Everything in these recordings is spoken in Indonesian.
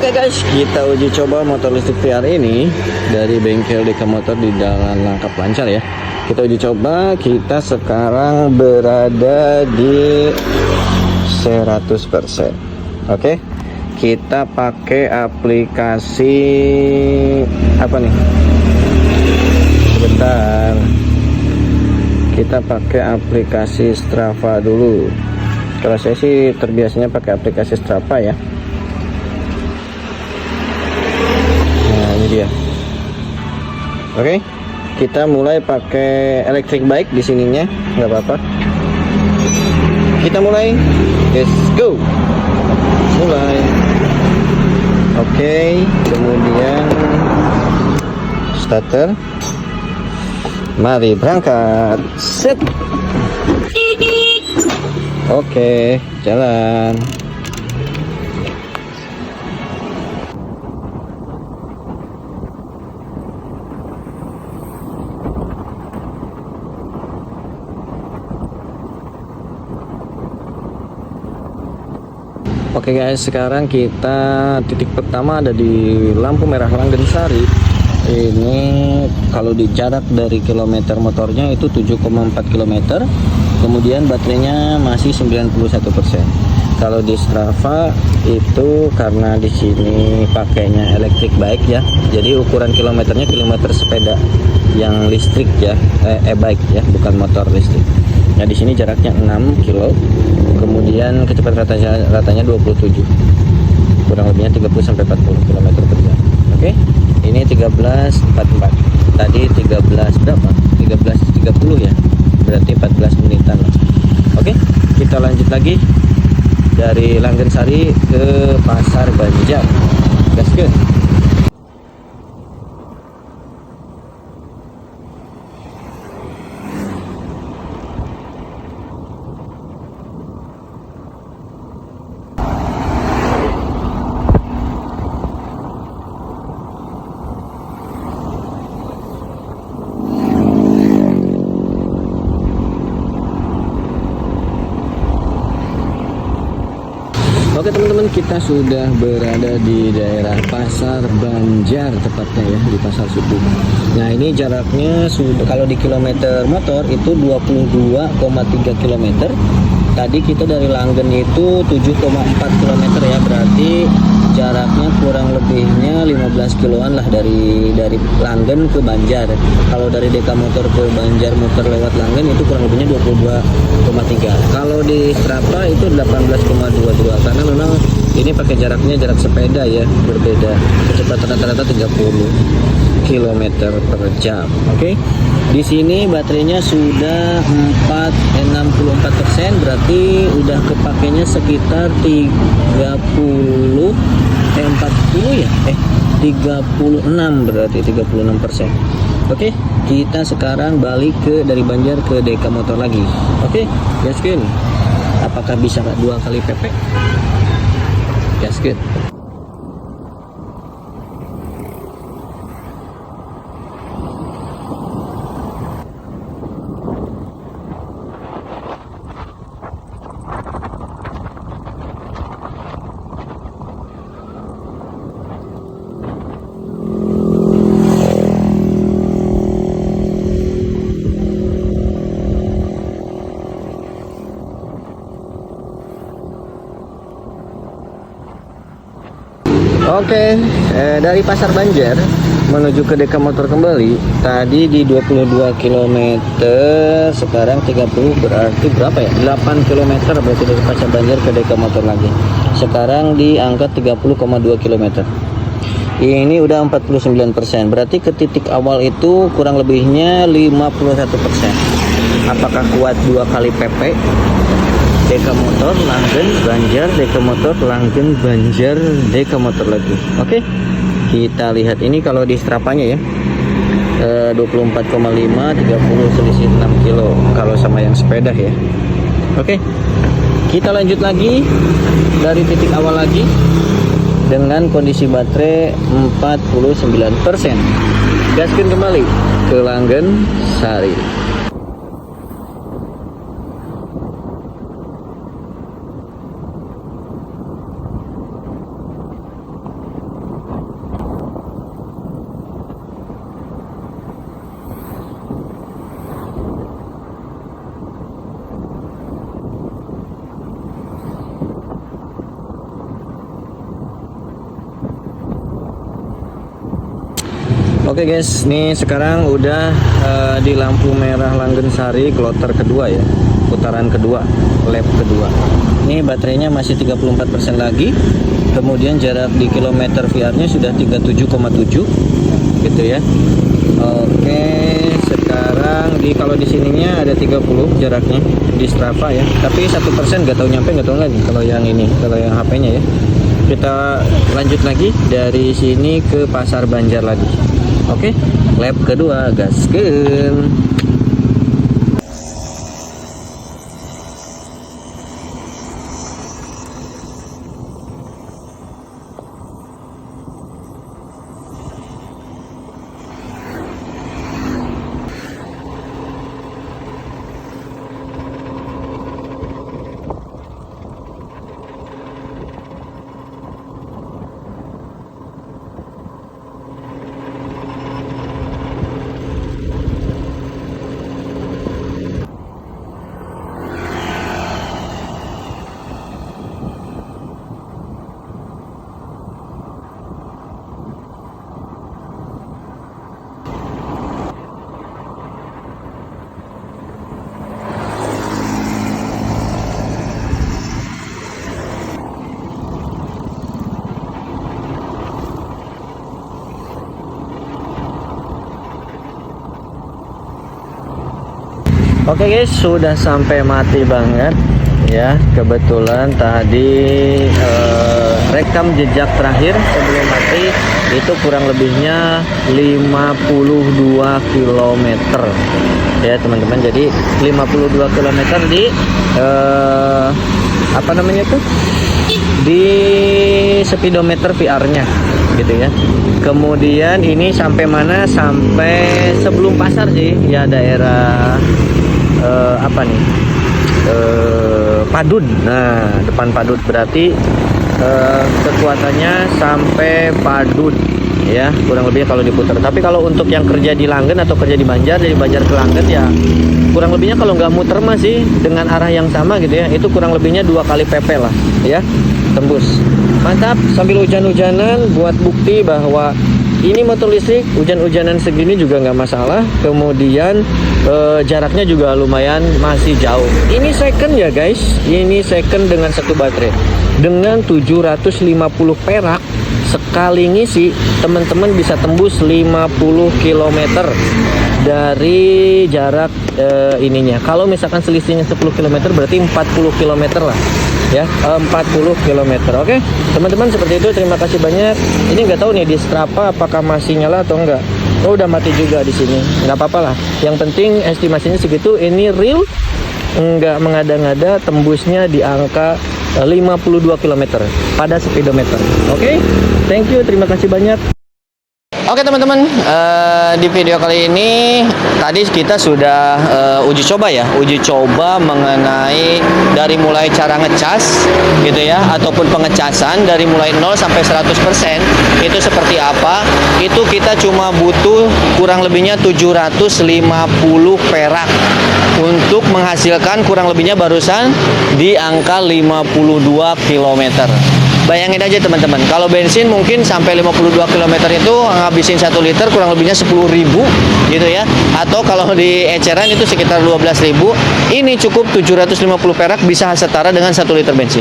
Oke guys, kita uji coba motor listrik VR ini dari bengkel Deka Motor di Jalan Langkap Lancar ya. Kita uji coba, kita sekarang berada di 100%. Oke, kita pakai aplikasi apa nih? Sebentar, kita pakai aplikasi Strava dulu. Kalau saya sih terbiasanya pakai aplikasi Strava ya. Nah, ini dia. Oke, kita mulai pakai electric bike di sininya, nggak apa-apa. Kita mulai, let's go. Mulai. Oke, kemudian starter. Mari berangkat. Set. Oke, jalan. Oke guys, sekarang kita titik pertama ada di lampu merah Langgensari. Ini kalau di jarak dari kilometer motornya itu 7,4 km. Kemudian baterainya masih 91%. Kalau di Strava itu karena di sini pakainya electric bike ya. Jadi ukuran kilometernya kilometer sepeda yang listrik ya, e-bike ya, bukan motor listrik. Nah, di sini jaraknya 6 kilo. Kemudian kecepatan ratanya 27. Kurang lebihnya 30 sampai 40 km per jam. Oke. Ini 13.44. Tadi 13 berapa? 13.30 ya. Berarti 14 menitan. Oke, kita lanjut lagi dari Langgensari ke Pasar Banjar. Gaskeun. Oke teman-teman, kita sudah berada di daerah Pasar Banjar tepatnya ya, di Pasar Suku. Nah, ini jaraknya sudah, kalau di kilometer motor itu 22,3 km. Tadi kita dari Langgen itu 7,4 km ya, berarti jaraknya kurang lebihnya 15 kiloan lah dari Langgen ke Banjar. Kalau dari Deka Motor ke Banjar muter lewat Langgen itu kurang lebihnya 22,3. Kalau di Strava itu 18,22 karena memang ini pakai jarak sepeda ya, berbeda. Kecepatan rata-rata 30 km per jam. Oke. Di sini baterainya sudah 64%, berarti udah kepakainya sekitar 36 berarti 36%. Oke, kita sekarang balik dari Banjar ke Deka Motor lagi. Oke, gaskeun. Apakah bisa 2 kali PP? Gaskeun. Oke, dari Pasar Banjar menuju ke Deka Motor kembali. Tadi di 22 km, sekarang 30, berarti berapa ya? 8 km berarti dari Pasar Banjar ke Deka Motor lagi. Sekarang di angka 30,2 km. Ini udah 49%. Berarti ke titik awal itu kurang lebihnya 51%. Apakah kuat 2 kali PP? Deka Motor Langgen Banjar, Deka Motor Langgen Banjar, Deka Motor lagi. Oke, kita lihat ini kalau di Stravanya ya, 24,5, 30 selisih 6 kilo kalau sama yang sepeda ya. Oke, kita lanjut lagi dari titik awal lagi dengan kondisi baterai 49%. Gaskeun kembali ke Langgensari. Oke guys, nih sekarang udah di lampu merah Langgensari kloter kedua ya, putaran kedua, lap kedua. Ini baterainya masih 34% lagi. Kemudian jarak di kilometer VR-nya sudah 37,7 gitu ya. Oke, sekarang kalau di sininya ada 30 jaraknya di Strava ya. Tapi 1% nggak tahu nyampe nggak tahu lagi kalau yang ini, kalau yang HP-nya ya. Kita lanjut lagi dari sini ke Pasar Banjar lagi. Oke, lap kedua, gaskeun. Oke guys, sudah sampai mati banget ya. Kebetulan tadi rekam jejak terakhir sebelum mati itu kurang lebihnya 52 km ya teman-teman. Jadi 52 km di apa namanya tuh, di speedometer VR-nya gitu ya. Kemudian ini sampai mana? Sampai sebelum pasar sih ya, daerah apa nih, Padud. Nah, depan Padud berarti kekuatannya sampai Padud ya, kurang lebih kalau diputar. Tapi kalau untuk yang kerja di Langen atau kerja di Banjar, dari Banjar ke Langen ya kurang lebihnya kalau nggak muter masih dengan arah yang sama gitu ya, itu kurang lebihnya 2 kali PP lah ya, tembus. Mantap, sambil hujan-hujanan buat bukti bahwa ini motor listrik hujan-hujanan segini juga nggak masalah. Kemudian jaraknya juga lumayan masih jauh. Ini second ya guys, ini second dengan satu baterai dengan 750 perak sekali ngisi. Teman-teman bisa tembus 50 km dari jarak ininya. Kalau misalkan selisihnya 10 km berarti 40 km lah ya, 40 km. Oke teman-teman, seperti itu. Terima kasih banyak. Ini nggak tahu nih di Strava apakah masih nyala atau enggak. Oh, udah mati juga di sini. Nggak apa-apa lah. Yang penting estimasinya segitu. Ini real, nggak mengada-ngada, tembusnya di angka 52 km pada speedometer. Oke, thank you. Terima kasih banyak. Oke teman-teman, di video kali ini tadi kita sudah uji coba ya, uji coba mengenai dari mulai cara ngecas gitu ya, ataupun pengecasan dari mulai 0 sampai 100% itu seperti apa. Itu kita cuma butuh kurang lebihnya 750 perak untuk menghasilkan kurang lebihnya barusan di angka 52 km. Bayangin aja teman-teman, kalau bensin mungkin sampai 52 km itu ngabisin 1 liter kurang lebihnya 10.000 gitu ya. Atau kalau di eceran itu sekitar 12.000. Ini cukup 750 perak bisa setara dengan 1 liter bensin.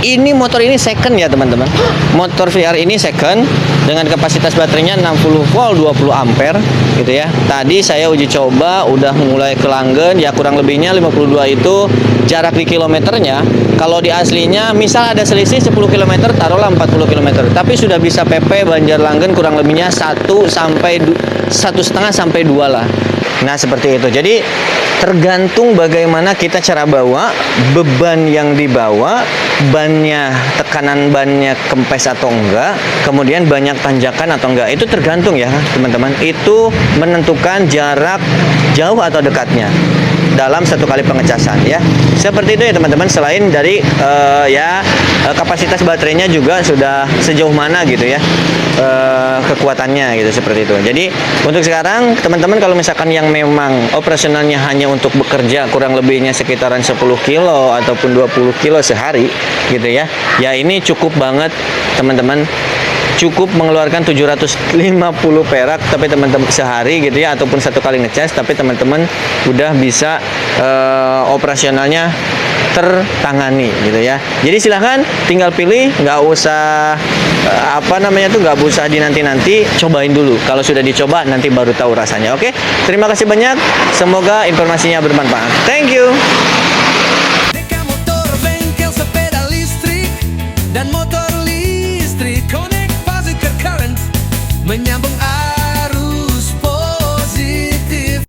Ini motor ini second ya teman-teman. Motor VR ini second dengan kapasitas baterainya 60 volt 20 ampere gitu ya. Tadi saya uji coba udah mulai ke Langen ya, kurang lebihnya 52 itu jarak di kilometernya. Kalau di aslinya misal ada selisih 10 km taruhlah 40 km, tapi sudah bisa PP Banjar Langen kurang lebihnya 1,5 sampai 2 lah. Nah seperti itu. Jadi tergantung bagaimana kita cara bawa, beban yang dibawa, bannya, tekanan bannya kempes atau enggak, kemudian banyak tanjakan atau enggak, itu tergantung ya teman-teman. Itu menentukan jarak jauh atau dekatnya dalam satu kali pengecasan ya. Seperti itu ya teman-teman. Selain dari kapasitas baterainya juga sudah sejauh mana gitu ya, kekuatannya gitu, seperti itu. Jadi untuk sekarang teman-teman kalau misalkan yang memang operasionalnya hanya untuk bekerja kurang lebihnya sekitaran 10 kilo ataupun 20 kilo sehari gitu ya, ya ini cukup banget teman-teman cukup mengeluarkan 750 perak tapi teman-teman sehari gitu ya, ataupun satu kali ngecas, tapi teman-teman udah bisa operasionalnya tertangani gitu ya. Jadi silahkan tinggal pilih, nggak usah nggak usah dinanti-nanti, cobain dulu. Kalau sudah dicoba nanti baru tahu rasanya. Oke, terima kasih banyak, semoga informasinya bermanfaat. Thank you. Motor, bengkel, sepeda listrik, dan motor